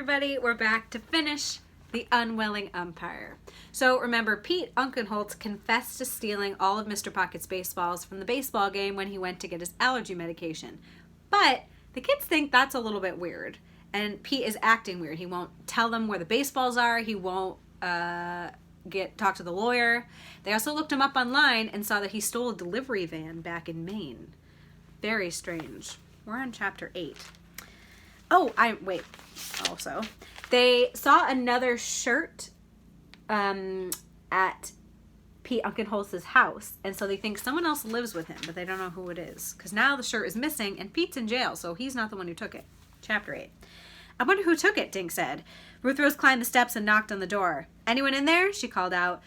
everybody, we're back to finish The Unwilling Umpire. So remember, Pete Unkenholtz confessed to stealing all of Mr. Pocket's baseballs from the baseball game when he went to get his allergy medication. But the kids think that's a little bit weird. And Pete is acting weird. He won't tell them where the baseballs are. He won't talk to the lawyer. They also looked him up online and saw that he stole a delivery van back in Maine. Very strange. We're on chapter 8. Also, they saw another shirt at Pete Unkenholtz's house, and so they think someone else lives with him, but they don't know who it is, because now the shirt is missing, and Pete's in jail, so he's not the one who took it. Chapter 8. I wonder who took it, Dink said. Ruth Rose climbed the steps and knocked on the door. Anyone in there? She called out.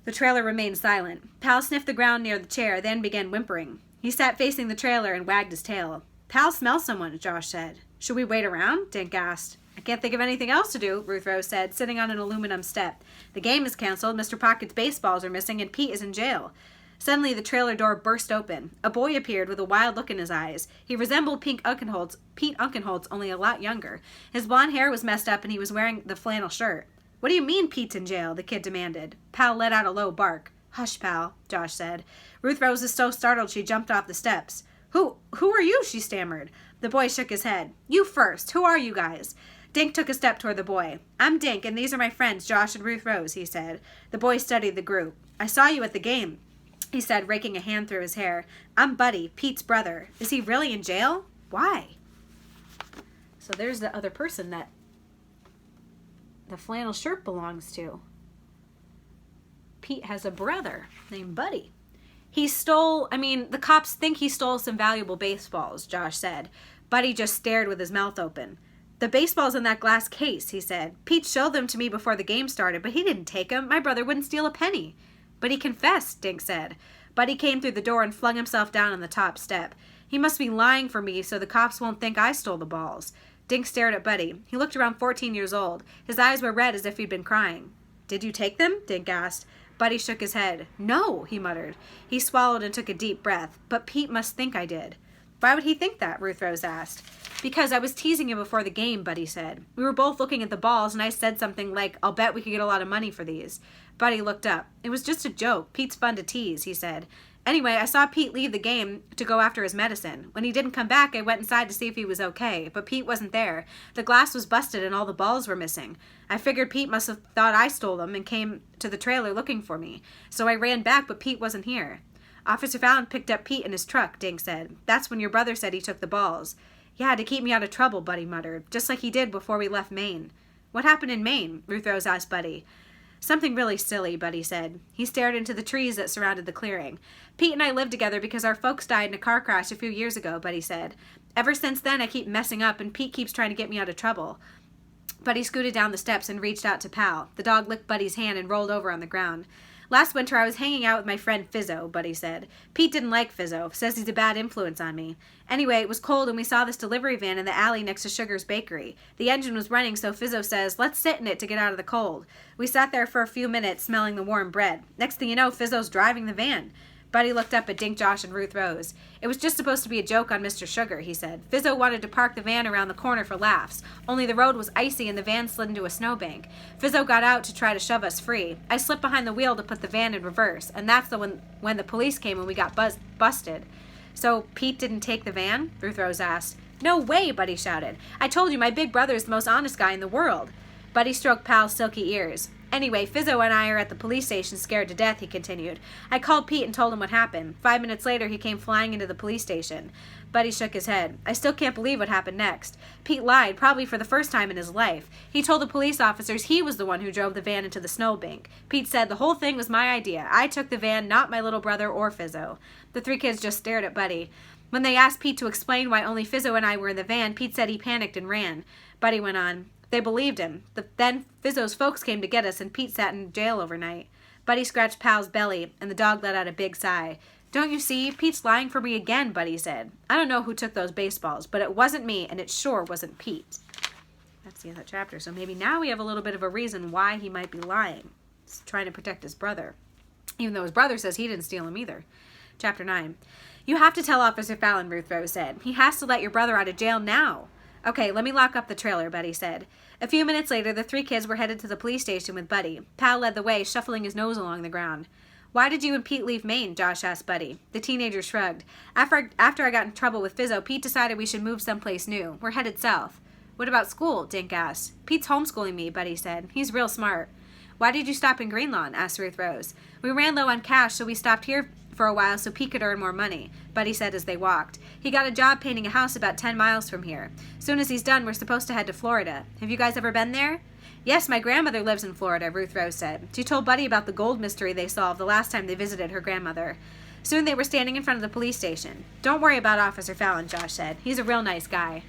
The trailer remained silent. Pal sniffed the ground near the chair, then began whimpering. He sat facing the trailer and wagged his tail. Pal smells someone, Josh said. Should we wait around? Dink asked. I can't think of anything else to do, Ruth Rose said, sitting on an aluminum step. The game is canceled, Mr. Pocket's baseballs are missing, and Pete is in jail. Suddenly, the trailer door burst open. A boy appeared with a wild look in his eyes. He resembled Pete Unkenholtz, only a lot younger. His blonde hair was messed up, and he was wearing the flannel shirt. What do you mean Pete's in jail? The kid demanded. Pal let out a low bark. Hush, Pal, Josh said. Ruth Rose was so startled she jumped off the steps. Who are you? She stammered. The boy shook his head. You first. Who are you guys? Dink took a step toward the boy. I'm Dink, and these are my friends, Josh and Ruth Rose, he said. The boy studied the group. I saw you at the game, he said, raking a hand through his hair. I'm Buddy, Pete's brother. Is he really in jail? Why? So there's the other person that the flannel shirt belongs to. Pete has a brother named Buddy. The cops think he stole some valuable baseballs, Josh said. Buddy just stared with his mouth open. The baseball's in that glass case, he said. Pete showed them to me before the game started, but he didn't take them. My brother wouldn't steal a penny. But he confessed, Dink said. Buddy came through the door and flung himself down on the top step. He must be lying for me so the cops won't think I stole the balls. Dink stared at Buddy. He looked around 14 years old. His eyes were red as if he'd been crying. Did you take them? Dink asked. Buddy shook his head. No, he muttered. He swallowed and took a deep breath. But Pete must think I did. Why would he think that? Ruth Rose asked. Because I was teasing him before the game, Buddy said. We were both looking at the balls, and I said something like, I'll bet we could get a lot of money for these. Buddy looked up. It was just a joke. Pete's fun to tease, he said. Anyway, I saw Pete leave the game to go after his medicine. When he didn't come back, I went inside to see if he was okay, but Pete wasn't there. The glass was busted and all the balls were missing. I figured Pete must have thought I stole them and came to the trailer looking for me. So I ran back, but Pete wasn't here. Officer Fallon picked up Pete in his truck, Dink said. That's when your brother said he took the balls. Yeah, to keep me out of trouble, Buddy muttered, just like he did before we left Maine. What happened in Maine? Ruth Rose asked Buddy. Something really silly, Buddy said. He stared into the trees that surrounded the clearing. Pete and I lived together because our folks died in a car crash a few years ago, Buddy said. Ever since then, I keep messing up, and Pete keeps trying to get me out of trouble. Buddy scooted down the steps and reached out to Pal. The dog licked Buddy's hand and rolled over on the ground. Last winter, I was hanging out with my friend Fizzo, Buddy said. Pete didn't like Fizzo, says he's a bad influence on me. Anyway, it was cold and we saw this delivery van in the alley next to Sugar's Bakery. The engine was running, so Fizzo says, let's sit in it to get out of the cold. We sat there for a few minutes, smelling the warm bread. Next thing you know, Fizzo's driving the van. Buddy looked up at Dink, Josh, and Ruth Rose. It was just supposed to be a joke on Mr. Sugar, he said. Fizzo wanted to park the van around the corner for laughs, only the road was icy and the van slid into a snowbank. Fizzo got out to try to shove us free. I slipped behind the wheel to put the van in reverse, and that's when the police came and we got busted. So Pete didn't take the van? Ruth Rose asked. No way, Buddy shouted. I told you my big brother is the most honest guy in the world. Buddy stroked Pal's silky ears. Anyway, Fizzo and I are at the police station scared to death, he continued. I called Pete and told him what happened. 5 minutes later, he came flying into the police station. Buddy shook his head. I still can't believe what happened next. Pete lied, probably for the first time in his life. He told the police officers he was the one who drove the van into the snowbank. Pete said the whole thing was my idea. I took the van, not my little brother or Fizzo. The three kids just stared at Buddy. When they asked Pete to explain why only Fizzo and I were in the van, Pete said he panicked and ran. Buddy went on. They believed him. Then Fizzo's folks came to get us, and Pete sat in jail overnight. Buddy scratched Pal's belly, and the dog let out a big sigh. Don't you see? Pete's lying for me again, Buddy said. I don't know who took those baseballs, but it wasn't me, and it sure wasn't Pete. That's the end of that chapter. So maybe now we have a little bit of a reason why he might be lying. He's trying to protect his brother, even though his brother says he didn't steal him either. Chapter 9. You have to tell Officer Fallon, Ruth Rose said. He has to let your brother out of jail now. Okay, let me lock up the trailer, Buddy said. A few minutes later, the three kids were headed to the police station with Buddy. Pal led the way, shuffling his nose along the ground. Why did you and Pete leave Maine? Josh asked Buddy. The teenager shrugged. After I got in trouble with Fizzo, Pete decided we should move someplace new. We're headed south. What about school? Dink asked. Pete's homeschooling me, Buddy said. He's real smart. Why did you stop in Greenlawn? Asked Ruth Rose. We ran low on cash, so we stopped here for a while so Pete could earn more money, Buddy said as they walked. He got a job painting a house about 10 miles from here. Soon as he's done, we're supposed to head to Florida. Have you guys ever been there? Yes, my grandmother lives in Florida, Ruth Rose said. She told Buddy about the gold mystery they solved the last time they visited her grandmother. Soon they were standing in front of the police station. Don't worry about Officer Fallon, Josh said. He's a real nice guy.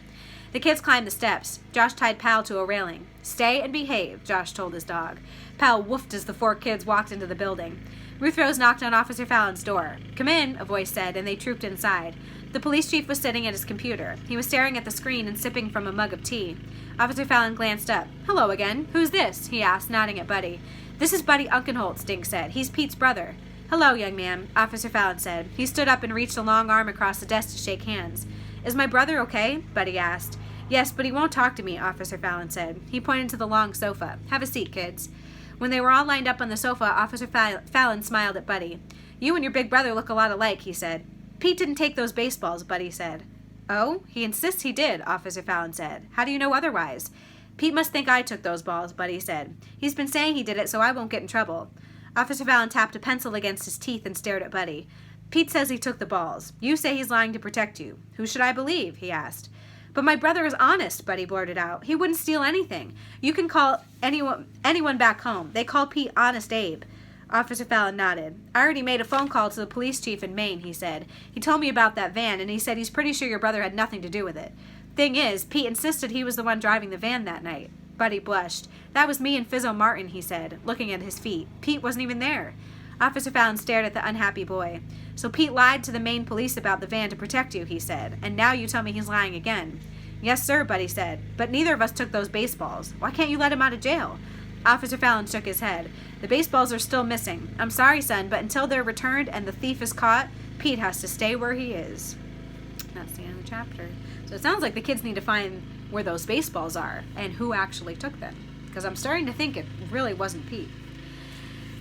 The kids climbed the steps. Josh tied Pal to a railing. Stay and behave, Josh told his dog. Pal woofed as the four kids walked into the building. Ruth Rose knocked on Officer Fallon's door. Come in, a voice said, and they trooped inside. The police chief was sitting at his computer. He was staring at the screen and sipping from a mug of tea. Officer Fallon glanced up. Hello again. Who's this? He asked, nodding at Buddy. This is Buddy Unkenholtz, Dink said. He's Pete's brother. Hello, young man, Officer Fallon said. He stood up and reached a long arm across the desk to shake hands. Is my brother okay? Buddy asked. Yes, but he won't talk to me, Officer Fallon said. He pointed to the long sofa. Have a seat, kids. When they were all lined up on the sofa, Officer Fallon smiled at Buddy. You and your big brother look a lot alike, he said. Pete didn't take those baseballs, Buddy said. Oh, he insists he did, Officer Fallon said. How do you know otherwise? Pete must think I took those balls, Buddy said. He's been saying he did it so I won't get in trouble. Officer Fallon tapped a pencil against his teeth and stared at Buddy. Pete says he took the balls. You say he's lying to protect you. Who should I believe? He asked. But my brother is honest, Buddy blurted out. He wouldn't steal anything. You can call anyone back home. They call Pete Honest Abe. Officer Fallon nodded. I already made a phone call to the police chief in Maine, he said. He told me about that van, and he said he's pretty sure your brother had nothing to do with it. Thing is, Pete insisted he was the one driving the van that night. Buddy blushed. That was me and Fizzo Martin, he said, looking at his feet. Pete wasn't even there. Officer Fallon stared at the unhappy boy. So Pete lied to the Maine police about the van to protect you, he said, and now you tell me he's lying again. Yes, sir, Buddy said, but neither of us took those baseballs. Why can't you let him out of jail? Officer Fallon shook his head. The baseballs are still missing. I'm sorry, son, but until they're returned and the thief is caught, Pete has to stay where he is. That's the end of the chapter. So it sounds like the kids need to find where those baseballs are and who actually took them, because I'm starting to think it really wasn't Pete.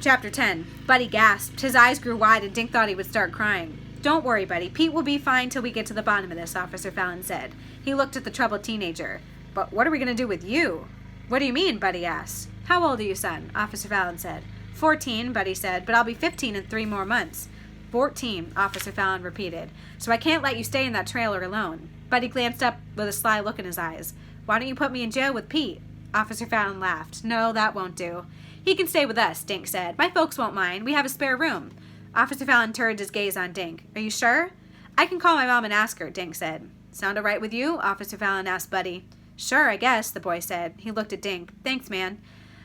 Chapter 10. Buddy gasped. His eyes grew wide and Dink thought he would start crying. Don't worry, Buddy. Pete will be fine till we get to the bottom of this, Officer Fallon said. He looked at the troubled teenager. But what are we going to do with you? What do you mean? Buddy asked. How old are you, son? Officer Fallon said. 14, Buddy said, but I'll be 15 in 3 more months. 14, Officer Fallon repeated. So I can't let you stay in that trailer alone. Buddy glanced up with a sly look in his eyes. Why don't you put me in jail with Pete? Officer Fallon laughed. No, that won't do. He can stay with us, Dink said. My folks won't mind. We have a spare room. Officer Fallon turned his gaze on Dink. Are you sure? I can call my mom and ask her, Dink said. Sound all right with you? Officer Fallon asked Buddy. Sure, I guess, the boy said. He looked at Dink. Thanks, man.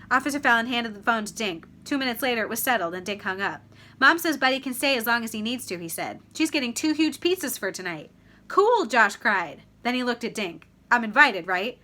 Officer Fallon handed the phone to Dink. 2 minutes later, it was settled, and Dink hung up. Mom says Buddy can stay as long as he needs to, he said. She's getting 2 huge pizzas for tonight. Cool, Josh cried. Then he looked at Dink. I'm invited, right?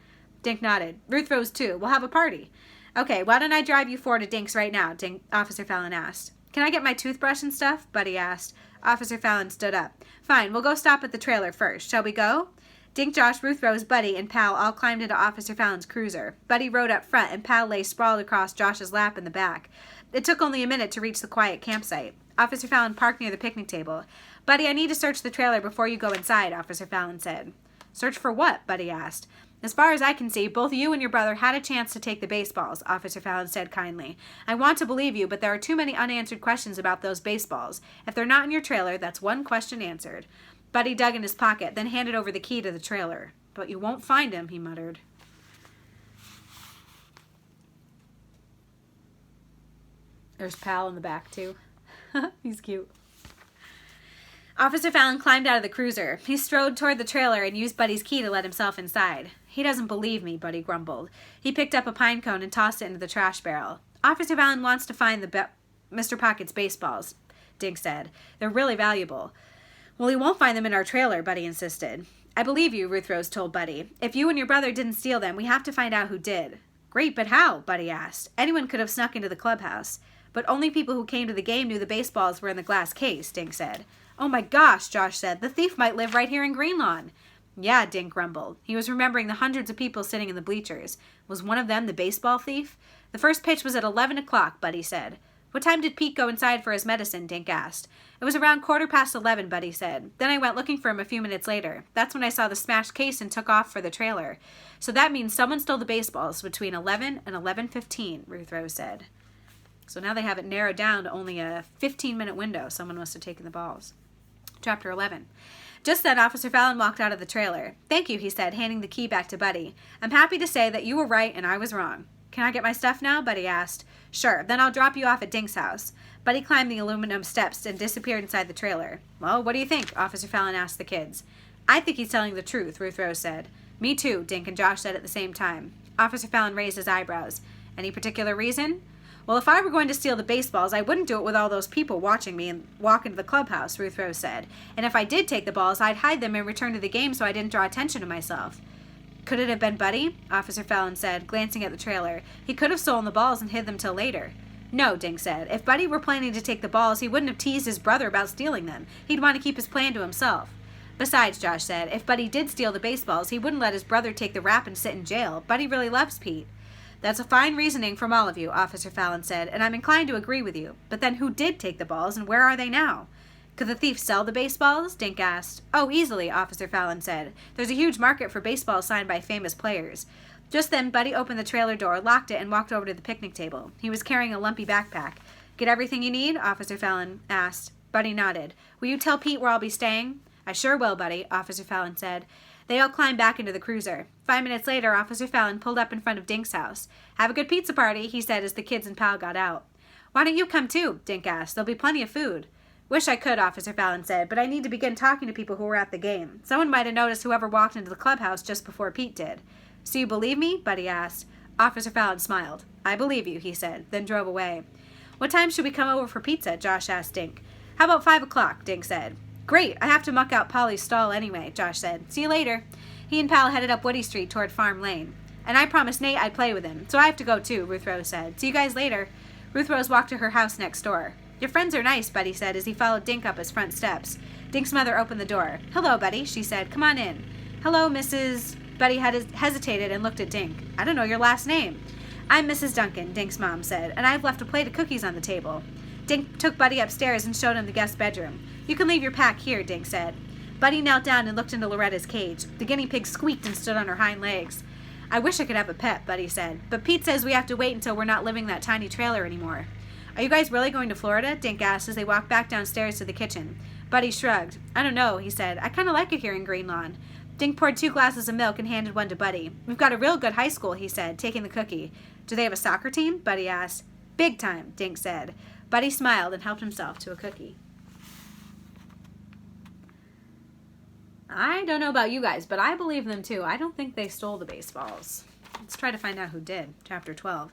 Dink nodded. Ruth Rose, too. We'll have a party. Okay, why don't I drive you 4 to Dink's right now, Officer Fallon asked. Can I get my toothbrush and stuff? Buddy asked. Officer Fallon stood up. Fine, we'll go stop at the trailer first. Shall we go? Dink, Josh, Ruth Rose, Buddy, and Pal all climbed into Officer Fallon's cruiser. Buddy rode up front, and Pal lay sprawled across Josh's lap in the back. It took only a minute to reach the quiet campsite. Officer Fallon parked near the picnic table. Buddy, I need to search the trailer before you go inside, Officer Fallon said. Search for what? Buddy asked. As far as I can see, both you and your brother had a chance to take the baseballs, Officer Fallon said kindly. I want to believe you, but there are too many unanswered questions about those baseballs. If they're not in your trailer, that's one question answered. Buddy dug in his pocket, then handed over the key to the trailer. But you won't find him, he muttered. There's Pal in the back, too. He's cute. Officer Fallon climbed out of the cruiser. He strode toward the trailer and used Buddy's key to let himself inside. He doesn't believe me, Buddy grumbled. He picked up a pine cone and tossed it into the trash barrel. Officer Fallon wants to find Mr. Pocket's baseballs, Dink said. They're really valuable. Well, he won't find them in our trailer, Buddy insisted. I believe you, Ruth Rose told Buddy. If you and your brother didn't steal them, we have to find out who did. Great, but how? Buddy asked. Anyone could have snuck into the clubhouse. But only people who came to the game knew the baseballs were in the glass case, Dink said. Oh my gosh, Josh said. The thief might live right here in Greenlawn. Yeah, Dink grumbled. He was remembering the hundreds of people sitting in the bleachers. Was one of them the baseball thief? The first pitch was at 11 o'clock, Buddy said. What time did Pete go inside for his medicine? Dink asked. It was around 11:15, Buddy said. Then I went looking for him a few minutes later. That's when I saw the smashed case and took off for the trailer. So that means someone stole the baseballs between 11 and 11:15, Ruth Rose said. So now they have it narrowed down to only a 15-minute window. Someone must have taken the balls. Chapter 11. Just then, Officer Fallon walked out of the trailer. Thank you, he said, handing the key back to Buddy. I'm happy to say that you were right and I was wrong. Can I get my stuff now? Buddy asked. Sure, then I'll drop you off at Dink's house. Buddy climbed the aluminum steps and disappeared inside the trailer. Well, what do you think? Officer Fallon asked the kids. I think he's telling the truth, Ruth Rose said. Me too, Dink and Josh said at the same time. Officer Fallon raised his eyebrows. Any particular reason? Well, if I were going to steal the baseballs, I wouldn't do it with all those people watching me and walk into the clubhouse, Ruth Rose said. And if I did take the balls, I'd hide them and return to the game so I didn't draw attention to myself. Could it have been Buddy? Officer Fallon said, glancing at the trailer. He could have stolen the balls and hid them till later. No, Dink said. If Buddy were planning to take the balls, he wouldn't have teased his brother about stealing them. He'd want to keep his plan to himself. Besides, Josh said, if Buddy did steal the baseballs, he wouldn't let his brother take the rap and sit in jail. Buddy really loves Pete. That's a fine reasoning from all of you, Officer Fallon said, and I'm inclined to agree with you. But then who did take the balls, and where are they now? Could the thief sell the baseballs? Dink asked. Oh, easily, Officer Fallon said. There's a huge market for baseballs signed by famous players. Just then, Buddy opened the trailer door, locked it, and walked over to the picnic table. He was carrying a lumpy backpack. Get everything you need? Officer Fallon asked. Buddy nodded. Will you tell Pete where I'll be staying? I sure will, Buddy, Officer Fallon said. They all climbed back into the cruiser. 5 minutes later, Officer Fallon pulled up in front of Dink's house. Have a good pizza party, he said as the kids and pal got out. Why don't you come too? Dink asked. There'll be plenty of food. Wish I could, Officer Fallon said, but I need to begin talking to people who were at the game. Someone might have noticed whoever walked into the clubhouse just before Pete did. So you believe me? Buddy asked. Officer Fallon smiled. I believe you, he said, then drove away. What time should we come over for pizza? Josh asked Dink. How about 5 o'clock? Dink said. Great, I have to muck out Polly's stall anyway, Josh said. See you later. He and Pal headed up Woody Street toward Farm Lane. And I promised Nate I'd play with him, so I have to go too, Ruth Rose said. See you guys later. Ruth Rose walked to her house next door. Your friends are nice, Buddy said as he followed Dink up his front steps. Dink's mother opened the door. Hello, Buddy, she said. Come on in. Hello, Mrs. Buddy hesitated and looked at Dink. I don't know your last name. I'm Mrs. Duncan, Dink's mom said, and I've left a plate of cookies on the table. Dink took Buddy upstairs and showed him the guest bedroom. You can leave your pack here, Dink said. Buddy knelt down and looked into Loretta's cage. The guinea pig squeaked and stood on her hind legs. I wish I could have a pet, Buddy said, but Pete says we have to wait until we're not living in that tiny trailer anymore. Are you guys really going to Florida? Dink asked as they walked back downstairs to the kitchen. Buddy shrugged. I don't know, he said. I kind of like it here in Green Lawn. Dink poured 2 glasses of milk and handed one to Buddy. We've got a real good high school, he said, taking the cookie. Do they have a soccer team? Buddy asked. Big time, Dink said. Buddy smiled and helped himself to a cookie. I don't know about you guys, but I believe them too. I don't think they stole the baseballs. Let's try to find out who did. Chapter 12.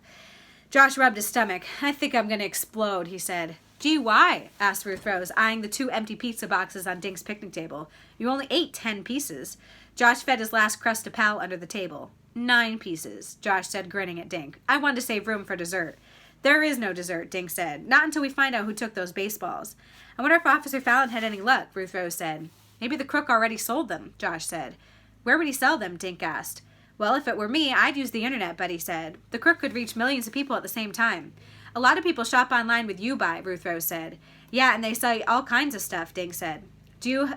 Josh rubbed his stomach. I think I'm going to explode, he said. Gee, why? Asked Ruth Rose, eyeing the 2 empty pizza boxes on Dink's picnic table. You only ate 10 pieces. Josh fed his last crust to Pal under the table. 9 pieces, Josh said, grinning at Dink. I wanted to save room for dessert. There is no dessert, Dink said. Not until we find out who took those baseballs. I wonder if Officer Fallon had any luck, Ruth Rose said. Maybe the crook already sold them, Josh said. Where would he sell them? Dink asked. Well, if it were me, I'd use the internet, Buddy said. The crook could reach millions of people at the same time. A lot of people shop online with YouBuy, Ruth Rose said. Yeah, and they sell all kinds of stuff, Dink said. Do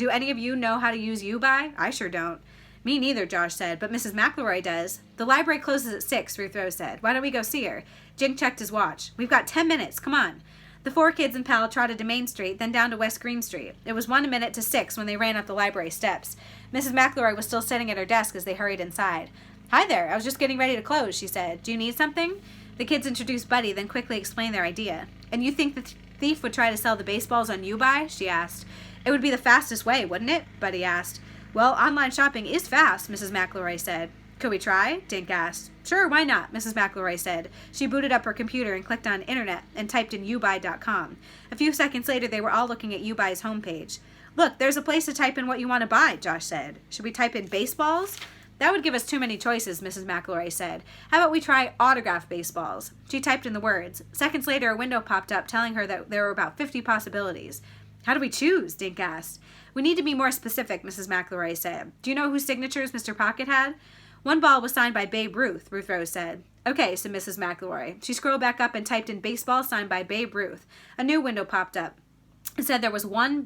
any of you know how to use YouBuy? I sure don't. Me neither, Josh said, but Mrs. McElroy does. The library closes at 6, Ruth Rose said. Why don't we go see her? Dink checked his watch. We've got 10 minutes. Come on. The 4 kids and Pal trotted to Main Street, then down to West Green Street. It was 1 minute to 6 when they ran up the library steps. Mrs. McElroy was still sitting at her desk as they hurried inside. Hi there, I was just getting ready to close, she said. Do you need something? The kids introduced Buddy, then quickly explained their idea. And you think the thief would try to sell the baseballs on YouBuy? She asked. It would be the fastest way, wouldn't it? Buddy asked. Well, online shopping is fast, Mrs. McElroy said. Could we try? Dink asked. Sure, why not? Mrs. McElroy said. She booted up her computer and clicked on Internet and typed in YouBuy.com. A few seconds later, they were all looking at YouBuy's homepage. Look, there's a place to type in what you want to buy, Josh said. Should we type in baseballs? That would give us too many choices, Mrs. McElroy said. How about we try autographed baseballs? She typed in the words. Seconds later, a window popped up telling her that there were about 50 possibilities. How do we choose? Dink asked. We need to be more specific, Mrs. McElroy said. Do you know whose signatures Mr. Pocket had? One ball was signed by Babe Ruth, Ruth Rose said. Okay, said Mrs. McElroy. She scrolled back up and typed in baseball signed by Babe Ruth. A new window popped up. It said there was one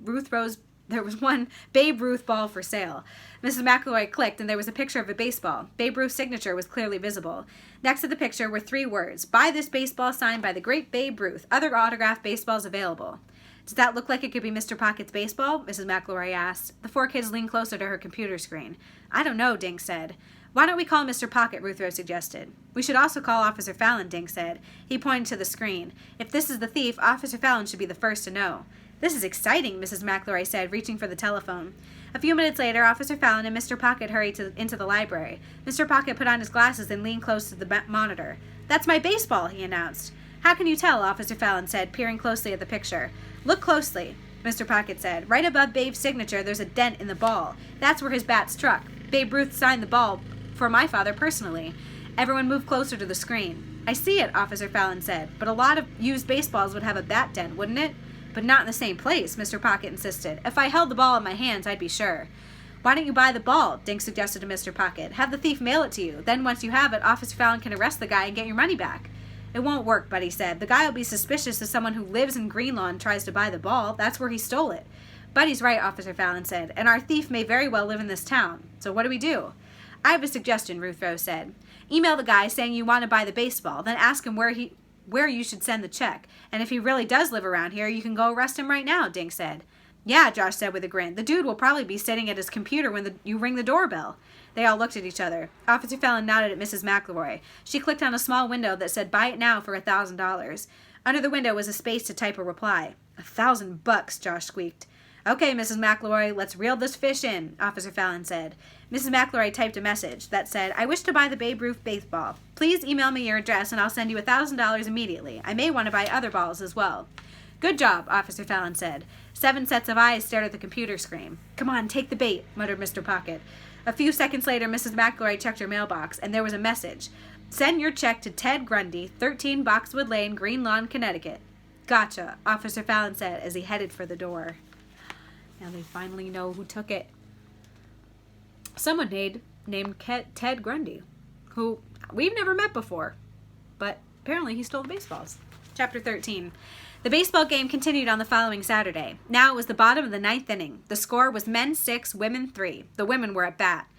Babe Ruth ball for sale. Mrs. McElroy clicked and there was a picture of a baseball. Babe Ruth's signature was clearly visible. Next to the picture were 3 words. Buy this baseball signed by the great Babe Ruth. Other autographed baseballs available. Does that look like it could be Mr. Pocket's baseball? Mrs. McElroy asked. The 4 kids leaned closer to her computer screen. I don't know, Dink said. Why don't we call Mr. Pocket, Ruth Rose suggested. We should also call Officer Fallon, Dink said. He pointed to the screen. If this is the thief, Officer Fallon should be the first to know. This is exciting, Mrs. McElroy said, reaching for the telephone. A few minutes later, Officer Fallon and Mr. Pocket hurried into the library. Mr. Pocket put on his glasses and leaned close to the monitor. That's my baseball, he announced. How can you tell? Officer Fallon said, peering closely at the picture. Look closely, Mr. Pocket said. Right above Babe's signature, there's a dent in the ball. That's where his bat struck. Babe Ruth signed the ball for my father personally. Everyone moved closer to the screen. I see it, Officer Fallon said, but a lot of used baseballs would have a bat dent, wouldn't it? But not in the same place, Mr. Pocket insisted. If I held the ball in my hands, I'd be sure. Why don't you buy the ball? Dink suggested to Mr. Pocket. Have the thief mail it to you. Then once you have it, Officer Fallon can arrest the guy and get your money back. It won't work, Buddy said. The guy will be suspicious if someone who lives in Greenlawn tries to buy the ball. That's where he stole it. Buddy's right, Officer Fallon said, and our thief may very well live in this town. So what do we do? I have a suggestion, Ruth Rose said. Email the guy saying you want to buy the baseball, then ask him where you should send the check. And if he really does live around here, you can go arrest him right now, Dink said. Yeah, Josh said with a grin. The dude will probably be sitting at his computer when you ring the doorbell. They all looked at each other. Officer Fallon nodded at Mrs. McElroy. She clicked on a small window that said, buy it now for $1,000. Under the window was a space to type a reply. $1,000, Josh squeaked. Okay, Mrs. McElroy, let's reel this fish in, Officer Fallon said. Mrs. McElroy typed a message that said, I wish to buy the Babe Ruth baseball. Please email me your address and I'll send you $1,000 immediately. I may want to buy other balls as well. Good job, Officer Fallon said. 7 sets of eyes stared at the computer screen. Come on, take the bait, muttered Mr. Pocket. A few seconds later, Mrs. McElroy checked her mailbox, and there was a message. Send your check to Ted Grundy, 13 Boxwood Lane, Greenlawn, Connecticut. Gotcha, Officer Fallon said as he headed for the door. Now they finally know who took it. Someone named Ted Grundy, who we've never met before, but apparently he stole the baseballs. Chapter 13. The baseball game continued on the following Saturday. Now it was the bottom of the 9th inning. The score was men 6, women 3. The women were at bat.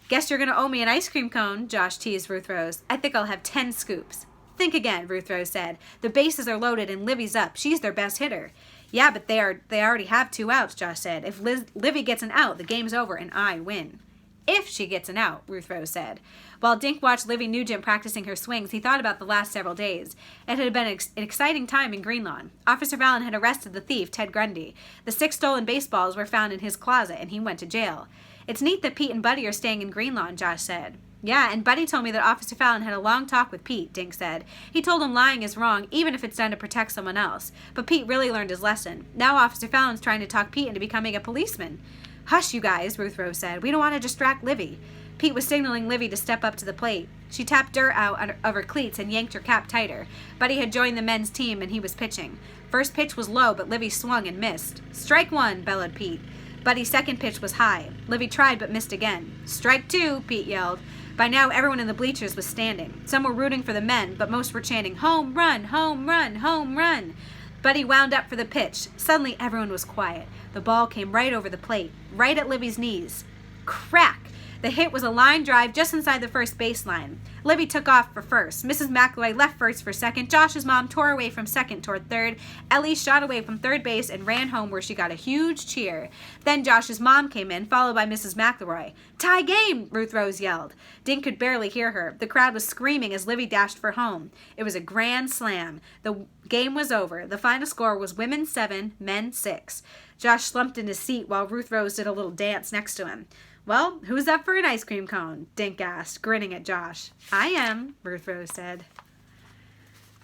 Guess you're going to owe me an ice cream cone, Josh teased Ruth Rose. I think I'll have 10 scoops. Think again, Ruth Rose said. The bases are loaded and Livy's up. She's their best hitter. Yeah, but they already have 2 outs, Josh said. If Livy gets an out, the game's over and I win. If she gets an out, Ruth Rose said. While Dink watched Livy Nugent practicing her swings, he thought about the last several days. It had been an exciting time in Greenlawn. Officer Fallon had arrested the thief, Ted Grundy. The 6 stolen baseballs were found in his closet, and he went to jail. It's neat that Pete and Buddy are staying in Greenlawn, Josh said. Yeah, and Buddy told me that Officer Fallon had a long talk with Pete, Dink said. He told him lying is wrong, even if it's done to protect someone else. But Pete really learned his lesson. Now Officer Fallon's trying to talk Pete into becoming a policeman. Hush, you guys, Ruth Rose said. We don't want to distract Livy. Pete was signaling Livy to step up to the plate. She tapped dirt out of her cleats and yanked her cap tighter. Buddy had joined the men's team and he was pitching. First pitch was low, but Livy swung and missed. Strike 1, bellowed Pete. Buddy's second pitch was high. Livy tried but missed again. Strike 2, Pete yelled. By now, everyone in the bleachers was standing. Some were rooting for the men, but most were chanting, home run, home run, home run. Buddy wound up for the pitch. Suddenly, everyone was quiet. The ball came right over the plate, right at Livy's knees. Crack! The hit was a line drive just inside the first baseline. Livy took off for first. Mrs. McElroy left first for second. Josh's mom tore away from second toward third. Ellie shot away from third base and ran home where she got a huge cheer. Then Josh's mom came in, followed by Mrs. McElroy. Tie game, Ruth Rose yelled. Dink could barely hear her. The crowd was screaming as Livy dashed for home. It was a grand slam. The game was over. The final score was women 7, men 6. Josh slumped in his seat while Ruth Rose did a little dance next to him. Well, who's up for an ice cream cone? Dink asked, grinning at Josh. I am, Ruth Rose said.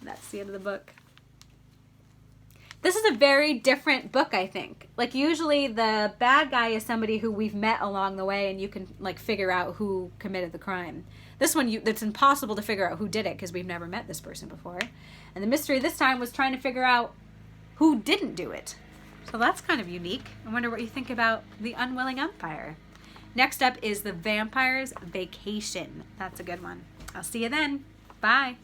That's the end of the book. This is a very different book, I think. Like, usually the bad guy is somebody who we've met along the way and you can, like, figure out who committed the crime. This one, it's impossible to figure out who did it because we've never met this person before. And the mystery this time was trying to figure out who didn't do it. So that's kind of unique. I wonder what you think about The Unwilling Umpire. Next up is The Vampire's Vacation. That's a good one. I'll see you then. Bye.